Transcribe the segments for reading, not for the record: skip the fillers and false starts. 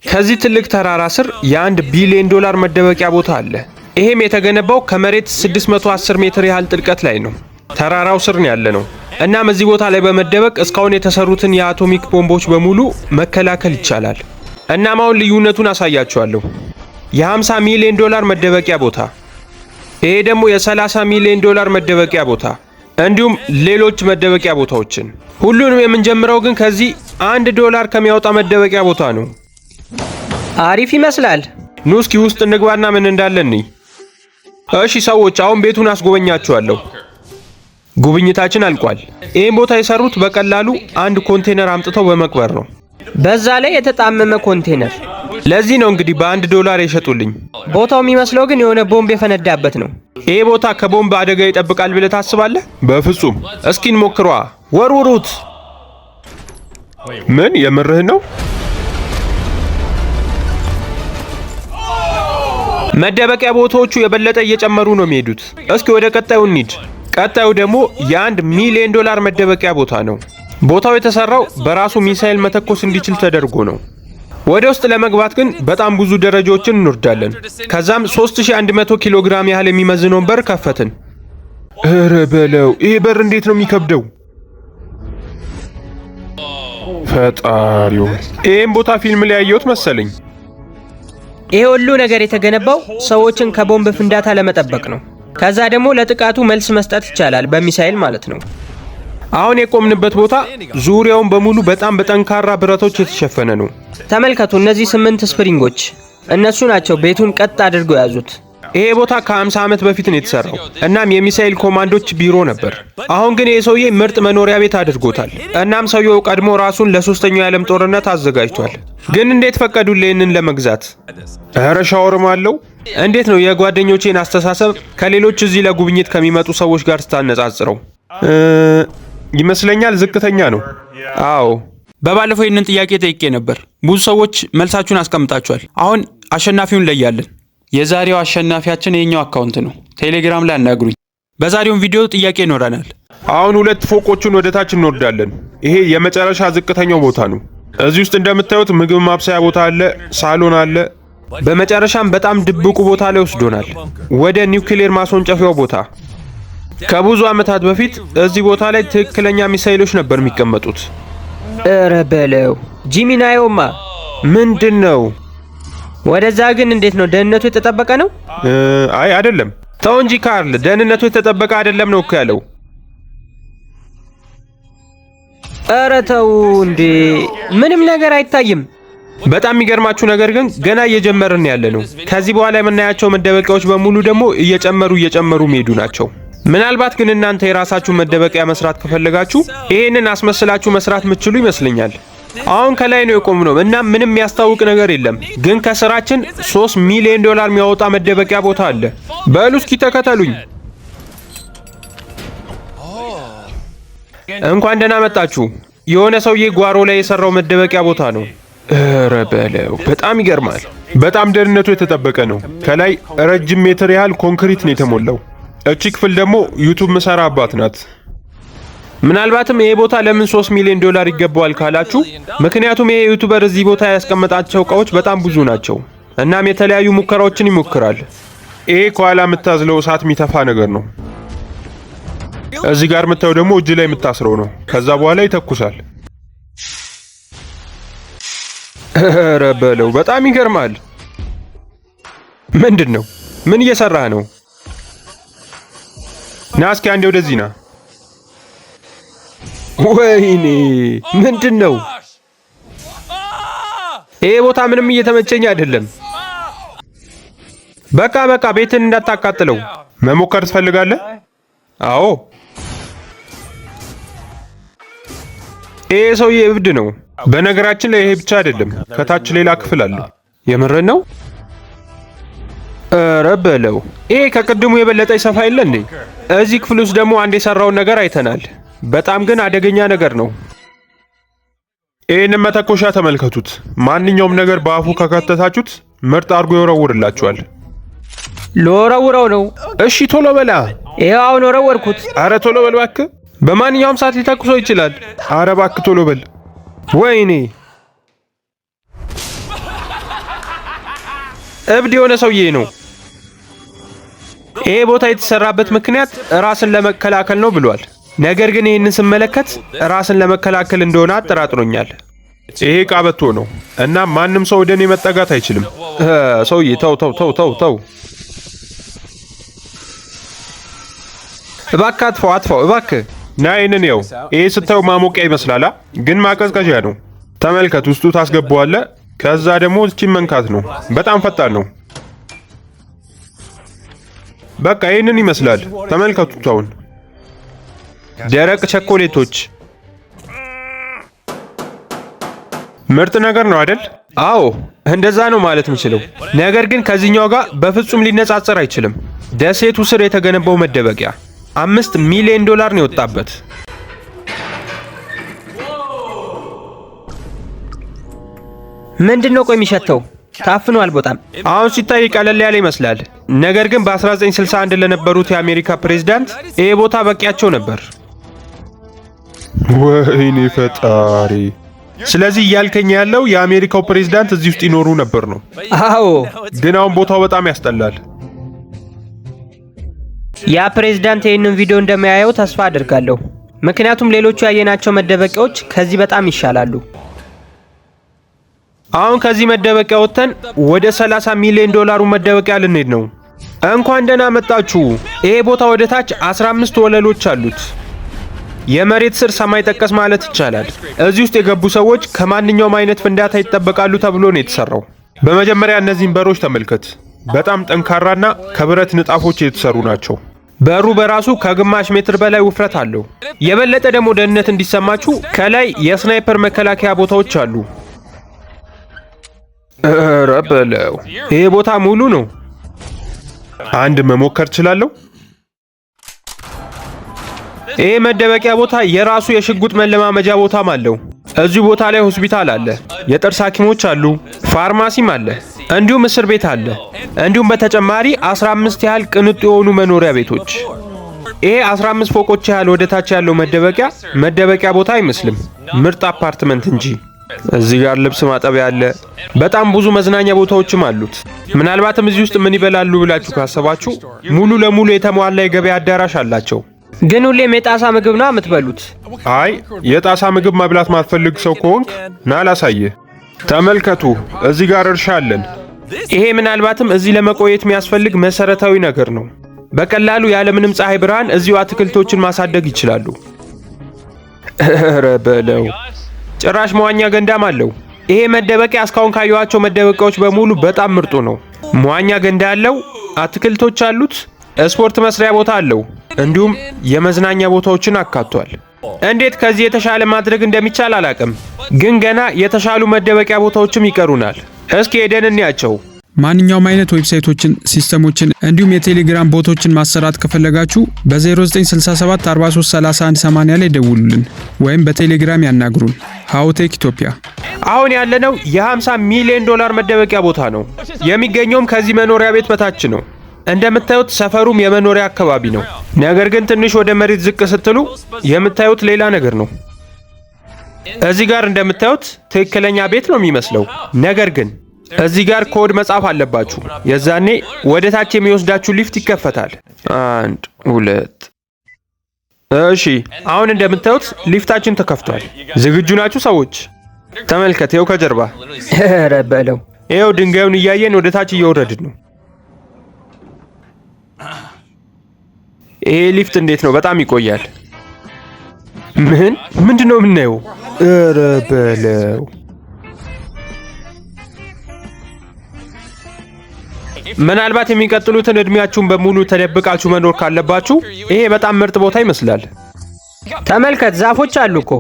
ከዚህ ትልቅ ተራራ ስር የ1 ቢሊዮን ዶላር መደበቂያ ቦታ አለ። ይሄም የተገነባው ከመሬት 610 ሜትር ያህል ጥልቀት ላይ ነው። ተራራው ስር ነው ያለ ነው። እናም እዚህ ቦታ ላይ በመደበቅ እስካሁን የተሰሩትን የአቶሚክ ቦምቦች በሙሉ መከላከል ይቻላል። እናም አሁን ልዩነቱን አሳያችኋለሁ። የ50 ሚሊዮን ዶላር መደበቂያ ቦታ፣ ይሄ ደግሞ የ30 ሚሊዮን ዶላር መደበቂያ ቦታ፣ እንዲሁም ሌሎች መደበቂያ ቦታዎችን። ሁሉንም የምንጀምረው ግን ከዚህ $1 ከሚያወጣ መደበቂያ ቦታ ነው። አሪፍ ይመስላል። ኑ እስኪ ውስጥ እንግባና ምን እንዳለ እንይ። እሺ ሰዎች፣ አሁን ቤቱን አስጎበኛችኋለሁ። ጉብኝታችን አልቋል። ይህን ቦታ የሰሩት በቀላሉ አንድ ኮንቴነር አምጥተው በመቅበር ነው። በዛ ላይ የተጣመመ ኮንቴነር። ለዚህ ነው እንግዲህ በ1 የሸጡልኝ። ቦታው የሚመስለው ግን የሆነ ቦምብ የፈነዳበት ነው። ይሄ ቦታ ከቦምብ አደጋ ይጠብቃል ብለህ ታስባለህ? በፍጹም። እስኪ እንሞክሯ። ወርውሩት። ምን የምርህን ነው? መደበቂያ ቦታዎቹ የበለጠ እየጨመሩ ነው የሚሄዱት። እስኪ ወደ ቀጣዩ እንሂድ። ቀጣዩ ደግሞ የ1 ሚሊዮን ዶላር መደበቂያ ቦታ ነው። ቦታው የተሰራው በራሱ ሚሳኤል መተኮስ እንዲችል ተደርጎ ነው። ወደ ውስጥ ለመግባት ግን በጣም ብዙ ደረጃዎችን እንወርዳለን። ከዛም 3100 ኪሎ ግራም ያህል የሚመዝነውን በር ከፈትን። እረ በለው፣ ይሄ በር እንዴት ነው የሚከብደው! ፈጣሪው፣ ይሄን ቦታ ፊልም ላይ ያየሁት መሰለኝ። ይሄ ሁሉ ነገር የተገነባው ሰዎችን ከቦምብ ፍንዳታ ለመጠበቅ ነው። ከዛ ደግሞ ለጥቃቱ መልስ መስጠት ይቻላል፣ በሚሳኤል ማለት ነው። አሁን የቆምንበት ቦታ ዙሪያውን በሙሉ በጣም በጠንካራ ብረቶች የተሸፈነ ነው። ተመልከቱ፣ እነዚህ 8 ስፕሪንጎች፣ እነሱ ናቸው ቤቱን ቀጥ አድርገው ያዙት። ይሄ ቦታ ከ50 ዓመት በፊት ነው የተሰራው። እናም የሚሳኤል ኮማንዶች ቢሮ ነበር። አሁን ግን ይሄ ሰውዬ ምርጥ መኖሪያ ቤት አድርጎታል። እናም ሰውየው ቀድሞ ራሱን ለ3ኛው የዓለም ጦርነት አዘጋጅቷል። ግን እንዴት ፈቀዱልኝ ይህንን ለመግዛት? ኧረ ሻወርም አለው። እንዴት ነው የጓደኞቼን አስተሳሰብ ከሌሎች እዚህ ለጉብኝት ከሚመጡ ሰዎች ጋር ስታነጻጽረው? ይመስለኛል ዝቅተኛ ነው። አዎ፣ በባለፈው ይህንን ጥያቄ ጠይቄ ነበር። ብዙ ሰዎች መልሳችሁን አስቀምጣችኋል። አሁን አሸናፊውን ለያለን። የዛሬው አሸናፊያችን የኛው አካውንት ነው። ቴሌግራም ላይ አናግሩኝ። በዛሬው ቪዲዮ ጥያቄ ይኖረናል። አሁን 2 ፎቆችን ወደ ታች እንወርዳለን። ይሄ የመጨረሻ ዝቅተኛው ቦታ ነው። እዚህ ውስጥ እንደምታዩት ምግብ ማብሰያ ቦታ አለ፣ ሳሎን አለ። በመጨረሻም በጣም ድብቁ ቦታ ላይ ወስዶናል፣ ወደ ኒውክሌር ማስወንጨፊያው ቦታ። ከብዙ ዓመታት በፊት እዚህ ቦታ ላይ ትክክለኛ ሚሳኤሎች ነበር የሚቀመጡት። እረ በለው ጂሚናዮማ፣ ምንድን ነው? ወደዛ ግን እንዴት ነው? ደህንነቱ የተጠበቀ ነው? አይ አይደለም። ተው እንጂ ካርል፣ ደህንነቱ የተጠበቀ አይደለም ነው እኮ ያለው። እረ ተው እንዴ! ምንም ነገር አይታይም። በጣም የሚገርማችሁ ነገር ግን ገና እየጀመርን ያለ ነው። ከዚህ በኋላ የምናያቸው መደበቂያዎች በሙሉ ደግሞ እየጨመሩ የሚሄዱ ናቸው። ምናልባት ግን እናንተ የራሳችሁ መደበቂያ መስራት ከፈለጋችሁ ይሄንን አስመስላችሁ መስራት የምትችሉ ይመስለኛል። አሁን ከላይ ነው የቆምነው እና ምንም የሚያስታውቅ ነገር የለም። ግን ከስራችን 3 ሚሊዮን ዶላር የሚያወጣ መደበቂያ ቦታ አለ። በሉ እስኪ ተከተሉኝ። እንኳን ደህና መጣችሁ። የሆነ ሰውዬ ጓሮ ላይ የሰራው መደበቂያ ቦታ ነው። እረ በለው፣ በጣም ይገርማል። በጣም ደህንነቱ የተጠበቀ ነው። ከላይ ረጅም ሜትር ያህል ኮንክሪት ነው የተሞላው። እቺ ክፍል ደግሞ ዩቱብ መሰራባት ናት። ምናልባትም ይሄ ቦታ ለምን 3 ሚሊዮን ዶላር ይገባዋል ካላችሁ፣ ምክንያቱም ይሄ ዩቲዩበር እዚህ ቦታ ያስቀመጣቸው እቃዎች በጣም ብዙ ናቸው። እናም የተለያዩ ሙከራዎችን ይሞክራል። ይሄ ከኋላ የምታዝለው እሳት የሚተፋ ነገር ነው። እዚህ ጋር የምታየው ደግሞ እጅ ላይ የምታስረው ነው። ከዛ በኋላ ይተኩሳል። ኧረ በለው፣ በጣም ይገርማል። ምንድን ነው? ምን እየሰራህ ነው? ና እስኪ አንዴ ወደዚህ ና። ወይኔ ምንድን ነው? ይሄ ቦታ ምንም እየተመቸኝ አይደለም። በቃ ቤትን እንዳታቃጥለው። መሞከር ትፈልጋለህ? አዎ። ይሄ ሰውዬ እብድ ነው። በነገራችን ላይ ይሄ ብቻ አይደለም፣ ከታች ሌላ ክፍል አለ። የምርህን ነው? ኧረ በለው፣ ይሄ ከቅድሙ የበለጠ ይሰፋ የለ እንዴ? እዚህ ክፍል ውስጥ ደግሞ አንድ የሰራውን ነገር አይተናል። በጣም ግን አደገኛ ነገር ነው። ይህንን መተኮሻ ተመልከቱት። ማንኛውም ነገር በአፉ ከከተታችሁት ምርጥ አድርጎ ይወረውርላችኋል። ልወረውረው ነው? እሺ ቶሎ በላ። ይኸው አሁን ወረወርኩት። አረ ቶሎ በል እባክህ። በማንኛውም ሰዓት ሊተኩሰው ይችላል። አረ እባክህ ቶሎ በል። ወይኔ እብድ የሆነ ሰውዬ ነው። ይሄ ቦታ የተሰራበት ምክንያት ራስን ለመከላከል ነው ብሏል። ነገር ግን ይህንን ስመለከት ራስን ለመከላከል እንደሆነ አጠራጥሮኛል። ይሄ ቀበቶ ነው እና ማንም ሰው ወደ እኔ መጠጋት አይችልም። ሰውዬ ተው ተው ተው ተው ተው፣ እባክህ አጥፋው አጥፋው እባክህ። ና ይህንን ያው ይሄ ስታዩ ማሞቂያ ይመስላል፣ ግን ማቀዝቀዣ ነው። ተመልከት፣ ውስጡ ታስገባዋለህ። ከዛ ደግሞ እቺን መንካት ነው። በጣም ፈጣን ነው። በቃ ይህንን ይመስላል። ተመልከቱት። አሁን ደረቅ ቸኮሌቶች ምርጥ ነገር ነው አይደል? አዎ እንደዛ ነው ማለት የምችለው። ነገር ግን ከዚህኛው ጋር በፍጹም ሊነጻጸር አይችልም። ደሴቱ ስር የተገነባው መደበቂያ $5 ሚሊዮን ነው የወጣበት። ምንድነው ቆይ የሚሸተው? ታፍኗል በጣም። አሁን ሲታይ ቀለል ያለ ይመስላል። ነገር ግን በ1961 ለነበሩት የአሜሪካ ፕሬዝዳንት ይሄ ቦታ በቂያቸው ነበር። ወይኔ ፈጣሪ! ስለዚህ እያልከኝ ያለው የአሜሪካው ፕሬዝዳንት እዚህ ውስጥ ይኖሩ ነበር ነው? አዎ። ግን አሁን ቦታው በጣም ያስጠላል። ያ ፕሬዝዳንት ይህንን ቪዲዮ እንደማያየው ተስፋ አድርጋለሁ። ምክንያቱም ሌሎቹ ያየናቸው መደበቂያዎች ከዚህ በጣም ይሻላሉ። አሁን ከዚህ መደበቂያ ወጥተን ወደ $30 ሚሊዮን መደበቂያ ልንሄድ ነው። እንኳን ደህና መጣችሁ። ይሄ ቦታ ወደ ታች 15 ወለሎች አሉት። የመሬት ስር ሰማይ ጠቀስ ማለት ይቻላል። እዚህ ውስጥ የገቡ ሰዎች ከማንኛውም አይነት ፍንዳታ ይጠበቃሉ ተብሎ ነው የተሰራው። በመጀመሪያ እነዚህን በሮች ተመልከት። በጣም ጠንካራና ከብረት ንጣፎች የተሰሩ ናቸው። በሩ በራሱ ከግማሽ ሜትር በላይ ውፍረት አለው። የበለጠ ደግሞ ደህንነት እንዲሰማችሁ ከላይ የስናይፐር መከላከያ ቦታዎች አሉ። ኧረ በለው! ይሄ ቦታ ሙሉ ነው። አንድ መሞከር እችላለሁ። ይሄ መደበቂያ ቦታ የራሱ የሽጉጥ መለማመጃ ቦታም አለው። እዚህ ቦታ ላይ ሆስፒታል አለ፣ የጥርስ ሐኪሞች አሉ፣ ፋርማሲም አለ፣ እንዲሁም እስር ቤት አለ። እንዲሁም በተጨማሪ 15 ያህል ቅንጡ የሆኑ መኖሪያ ቤቶች። ይሄ 15 ፎቆች ያህል ወደ ታች ያለው መደበቂያ ቦታ አይመስልም፣ ምርጥ አፓርትመንት እንጂ። እዚህ ጋር ልብስ ማጠቢያ አለ። በጣም ብዙ መዝናኛ ቦታዎችም አሉት። ምናልባትም እዚህ ውስጥ ምን ይበላሉ ብላችሁ ካሰባችሁ ሙሉ ለሙሉ የተሟላ የገበያ አዳራሽ አላቸው። ግን ሁሌም የጣሳ ምግብ ነው የምትበሉት? አይ የጣሳ ምግብ መብላት ማትፈልግ ሰው ከሆንክ ና ላሳየህ። ተመልከቱ፣ እዚህ ጋር እርሻ አለን። ይሄ ምናልባትም እዚህ ለመቆየት የሚያስፈልግ መሰረታዊ ነገር ነው። በቀላሉ ያለምንም ፀሐይ ብርሃን እዚሁ አትክልቶችን ማሳደግ ይችላሉ። ኧረ በለው! ጭራሽ መዋኛ ገንዳም አለው። ይሄ መደበቂያ እስካሁን ካየኋቸው መደበቂያዎች በሙሉ በጣም ምርጡ ነው። መዋኛ ገንዳ አለው፣ አትክልቶች አሉት፣ ስፖርት መስሪያ ቦታ አለው፣ እንዲሁም የመዝናኛ ቦታዎችን አካቷል። እንዴት ከዚህ የተሻለ ማድረግ እንደሚቻል አላቅም፣ ግን ገና የተሻሉ መደበቂያ ቦታዎችም ይቀሩናል። እስኪ ሄደን እንያቸው። ማንኛውም አይነት ዌብሳይቶችን፣ ሲስተሞችን እንዲሁም የቴሌግራም ቦቶችን ማሰራት ከፈለጋችሁ በ0967 43 31 80 ላይ ደውሉልን ወይም በቴሌግራም ያናግሩን። ሃውቴክ ኢትዮጵያ። አሁን ያለነው የ$50 ሚሊዮን መደበቂያ ቦታ ነው። የሚገኘውም ከዚህ መኖሪያ ቤት በታች ነው። እንደምታዩት ሰፈሩም የመኖሪያ አካባቢ ነው። ነገር ግን ትንሽ ወደ መሬት ዝቅ ስትሉ የምታዩት ሌላ ነገር ነው። እዚህ ጋር እንደምታዩት ትክክለኛ ቤት ነው የሚመስለው። ነገር ግን እዚህ ጋር ኮድ መጻፍ አለባችሁ። የዛኔ ወደ ታች የሚወስዳችሁ ሊፍት ይከፈታል። 1 2 እሺ፣ አሁን እንደምታዩት ሊፍታችን ተከፍቷል። ዝግጁ ናችሁ ሰዎች? ተመልከት፣ ይኸው ከጀርባ። ኧረ በለው! ይኸው ድንጋዩን እያየን ወደ ታች እየወረድን ነው። ይሄ ሊፍት እንዴት ነው? በጣም ይቆያል። ምንድነው የምናየው? ኧረ በለው! ምናልባት የሚቀጥሉትን እድሜያችሁን በሙሉ ተደብቃችሁ መኖር ካለባችሁ ይሄ በጣም ምርጥ ቦታ ይመስላል። ተመልከት፣ ዛፎች አሉ እኮ።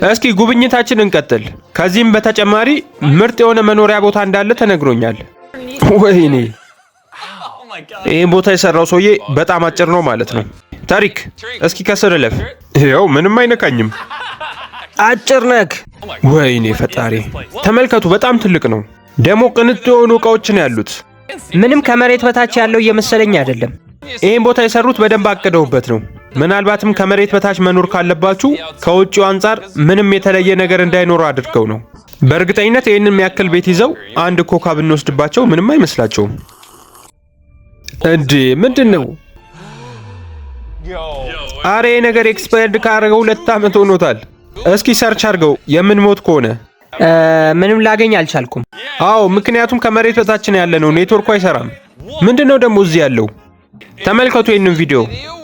እስኪ ጉብኝታችን እንቀጥል። ከዚህም በተጨማሪ ምርጥ የሆነ መኖሪያ ቦታ እንዳለ ተነግሮኛል። ወይኔ! ይህን ቦታ የሰራው ሰውዬ በጣም አጭር ነው ማለት ነው። ታሪክ፣ እስኪ ከስር እለፍ። ይኸው ምንም አይነካኝም። አጭር ነክ። ወይኔ ፈጣሪ! ተመልከቱ፣ በጣም ትልቅ ነው። ደግሞ ቅንጡ የሆኑ እቃዎችን ያሉት። ምንም ከመሬት በታች ያለው እየመሰለኝ አይደለም። ይህን ቦታ የሰሩት በደንብ አቅደውበት ነው። ምናልባትም ከመሬት በታች መኖር ካለባችሁ ከውጭው አንጻር ምንም የተለየ ነገር እንዳይኖረው አድርገው ነው። በእርግጠኝነት ይህንን የሚያክል ቤት ይዘው አንድ ኮካ ብንወስድባቸው ምንም አይመስላቸውም። እንዴ ምንድን ነው? አሬ ነገር ኤክስፓየርድ ካደረገው 2 ዓመት ሆኖታል። እስኪ ሰርች አድርገው የምንሞት ከሆነ። ምንም ላገኝ አልቻልኩም። አዎ ምክንያቱም ከመሬት በታች ነው ያለነው፣ ኔትወርኩ አይሰራም። ምንድነው ደግሞ እዚህ ያለው? ተመልከቱ ይህንን ቪዲዮ።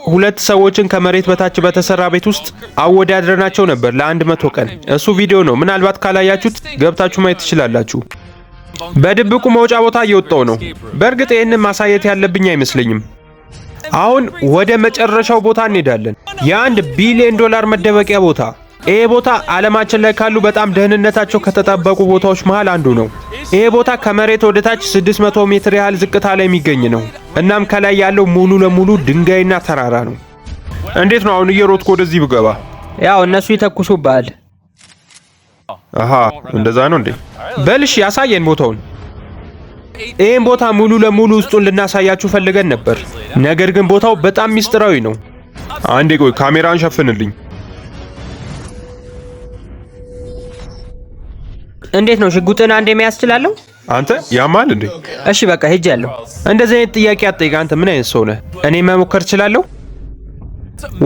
2 ሰዎችን ከመሬት በታች በተሰራ ቤት ውስጥ አወዳድረናቸው ነበር ለ100 ቀን። እሱ ቪዲዮ ነው። ምናልባት ካላያችሁት ገብታችሁ ማየት ትችላላችሁ። በድብቁ መውጫ ቦታ እየወጣው ነው። በእርግጥ ይህንን ማሳየት ያለብኝ አይመስለኝም። አሁን ወደ መጨረሻው ቦታ እንሄዳለን። የ1 ቢሊዮን ዶላር መደበቂያ ቦታ። ይሄ ቦታ ዓለማችን ላይ ካሉ በጣም ደህንነታቸው ከተጠበቁ ቦታዎች መሃል አንዱ ነው። ይሄ ቦታ ከመሬት ወደ ታች 600 ሜትር ያህል ዝቅታ ላይ የሚገኝ ነው። እናም ከላይ ያለው ሙሉ ለሙሉ ድንጋይና ተራራ ነው። እንዴት ነው አሁን እየሮጥኩ ወደዚህ ብገባ? ያው እነሱ ይተኩሱብሃል። አሃ እንደዛ ነው እንዴ? በልሽ ያሳየን ቦታውን። ይህን ቦታ ሙሉ ለሙሉ ውስጡን ልናሳያችሁ ፈልገን ነበር፣ ነገር ግን ቦታው በጣም ሚስጥራዊ ነው። አንዴ ቆይ ካሜራን ሸፍንልኝ። እንዴት ነው ሽጉጥን አንዴ መያዝ እችላለሁ? አንተ ያማል እንዴ? እሺ በቃ ሄጃለሁ። እንደዚህ አይነት ጥያቄ አትጠይቅ። አንተ ምን አይነት ሰው ነህ? እኔ መሞከር እችላለሁ።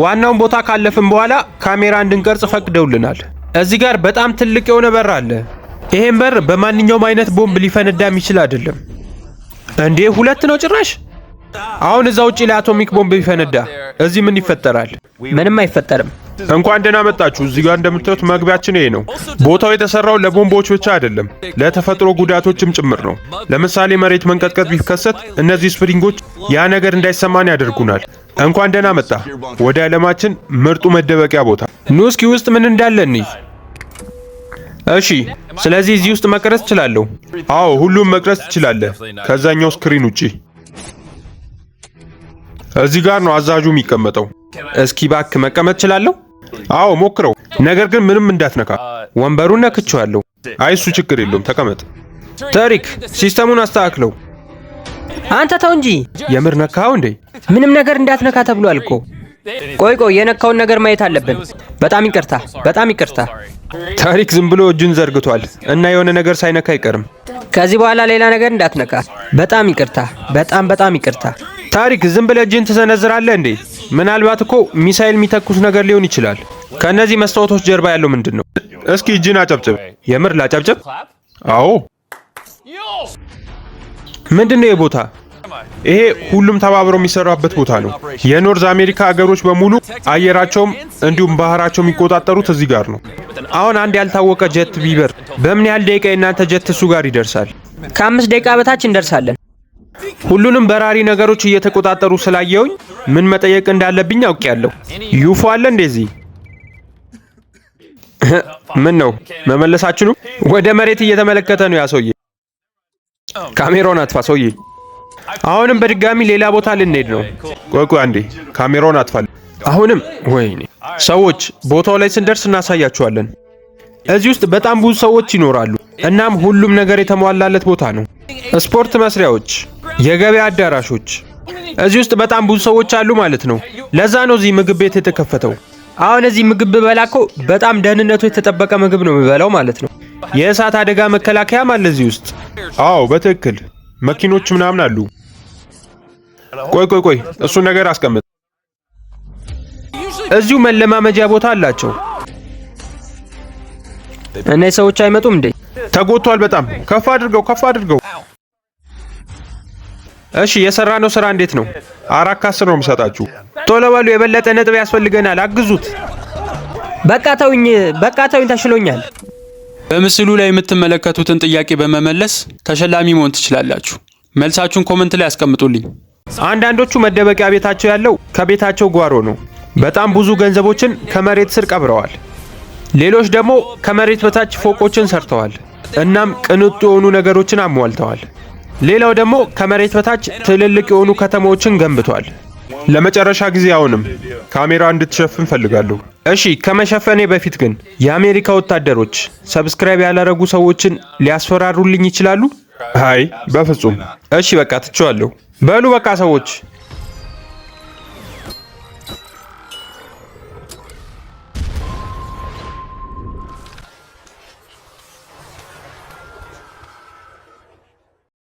ዋናውን ቦታ ካለፍን በኋላ ካሜራ እንድንቀርጽ ፈቅደውልናል። እዚህ ጋር በጣም ትልቅ የሆነ በር አለ። ይሄን በር በማንኛውም አይነት ቦምብ ሊፈነዳ የሚችል አይደለም። እንዴ 2 ነው ጭራሽ። አሁን እዛ ውጪ ላይ አቶሚክ ቦምብ ቢፈነዳ እዚህ ምን ይፈጠራል? ምንም አይፈጠርም። እንኳን ደህና መጣችሁ። እዚህ ጋር እንደምታዩት መግቢያችን ይሄ ነው። ቦታው የተሰራው ለቦምቦች ብቻ አይደለም፣ ለተፈጥሮ ጉዳቶችም ጭምር ነው። ለምሳሌ መሬት መንቀጥቀጥ ቢከሰት እነዚህ ስፕሪንጎች ያ ነገር እንዳይሰማን ያደርጉናል። እንኳን ደህና መጣ ወደ ዓለማችን ምርጡ መደበቂያ ቦታ። ኑ እስኪ ውስጥ ምን እንዳለ እንይ። እሺ ስለዚህ እዚህ ውስጥ መቅረጽ እችላለሁ? አዎ ሁሉም መቅረጽ ትችላለህ፣ ከዛኛው ስክሪን ውጪ። እዚህ ጋር ነው አዛዡ የሚቀመጠው። እስኪ ባክ መቀመጥ እችላለሁ? አዎ ሞክረው፣ ነገር ግን ምንም እንዳትነካ። ወንበሩን ነክቼዋለሁ። አይ እሱ ችግር የለውም ተቀመጥ። ታሪክ ሲስተሙን አስተካክለው። አንተ ተው እንጂ። የምር ነካው እንዴ? ምንም ነገር እንዳትነካ ተብሏል እኮ። ቆይ የነካውን ነገር ማየት አለብን። በጣም ይቅርታ፣ በጣም ይቅርታ። ታሪክ ዝም ብሎ እጁን ዘርግቷል እና የሆነ ነገር ሳይነካ አይቀርም። ከዚህ በኋላ ሌላ ነገር እንዳትነካ። በጣም ይቅርታ፣ በጣም ይቅርታ። ታሪክ ዝም ብለህ እጅን ትሰነዝራለህ እንዴ? ምናልባት እኮ ሚሳኤል የሚተኩስ ነገር ሊሆን ይችላል። ከነዚህ መስታወቶች ጀርባ ያለው ምንድን ነው? እስኪ እጅን አጨብጭብ። የምር ላጨብጭብ? አዎ። ምንድን ነው የቦታ? ይሄ ሁሉም ተባብረው የሚሰራበት ቦታ ነው። የኖርዝ አሜሪካ ሀገሮች በሙሉ አየራቸውም እንዲሁም ባህራቸው የሚቆጣጠሩት እዚህ ጋር ነው። አሁን አንድ ያልታወቀ ጀት ቢበር በምን ያህል ደቂቃ የእናንተ ጀት እሱ ጋር ይደርሳል? ከ5 ደቂቃ በታች እንደርሳለን። ሁሉንም በራሪ ነገሮች እየተቆጣጠሩ ስላየውኝ ምን መጠየቅ እንዳለብኝ አውቄያለሁ። ዩፎ አለ እንደዚህ? ምን ነው መመለሳችሁ? ወደ መሬት እየተመለከተ ነው ያ ሰውዬ። ካሜራውን አጥፋ ሰውዬ። አሁንም በድጋሚ ሌላ ቦታ ልንሄድ ነው። ቆይ አንዴ ካሜራውን አጥፋ። አሁንም ወይኔ ሰዎች፣ ቦታው ላይ ስንደርስ እናሳያችኋለን። እዚህ ውስጥ በጣም ብዙ ሰዎች ይኖራሉ። እናም ሁሉም ነገር የተሟላለት ቦታ ነው። ስፖርት መስሪያዎች፣ የገበያ አዳራሾች፣ እዚህ ውስጥ በጣም ብዙ ሰዎች አሉ ማለት ነው። ለዛ ነው እዚህ ምግብ ቤት የተከፈተው። አሁን እዚህ ምግብ ብበላ እኮ በጣም ደህንነቱ የተጠበቀ ምግብ ነው የምበላው ማለት ነው። የእሳት አደጋ መከላከያም አለ እዚህ ውስጥ። አዎ በትክክል መኪኖች ምናምን አሉ። ቆይ እሱን ነገር አስቀምጥ። እዚሁ መለማመጃ ቦታ አላቸው። እነዚህ ሰዎች አይመጡም እንዴ? ተጎቷል በጣም። ከፍ አድርገው። እሺ የሰራነው ስራ እንዴት ነው? 4 ከ10 ነው የምሰጣችሁ። ቶሎ በሉ፣ የበለጠ ነጥብ ያስፈልገናል። አግዙት። በቃ ተውኝ ተሽሎኛል። በምስሉ ላይ የምትመለከቱትን ጥያቄ በመመለስ ተሸላሚ መሆን ትችላላችሁ። መልሳችሁን ኮመንት ላይ አስቀምጡልኝ። አንዳንዶቹ መደበቂያ ቤታቸው ያለው ከቤታቸው ጓሮ ነው። በጣም ብዙ ገንዘቦችን ከመሬት ስር ቀብረዋል። ሌሎች ደግሞ ከመሬት በታች ፎቆችን ሰርተዋል። እናም ቅንጡ የሆኑ ነገሮችን አሟልተዋል። ሌላው ደግሞ ከመሬት በታች ትልልቅ የሆኑ ከተሞችን ገንብቷል። ለመጨረሻ ጊዜ አሁንም ካሜራ እንድትሸፍን ፈልጋለሁ። እሺ ከመሸፈኔ በፊት ግን የአሜሪካ ወታደሮች ሰብስክራይብ ያላረጉ ሰዎችን ሊያስፈራሩልኝ ይችላሉ? አይ በፍጹም። እሺ በቃ ትቼዋለሁ። በሉ በቃ ሰዎች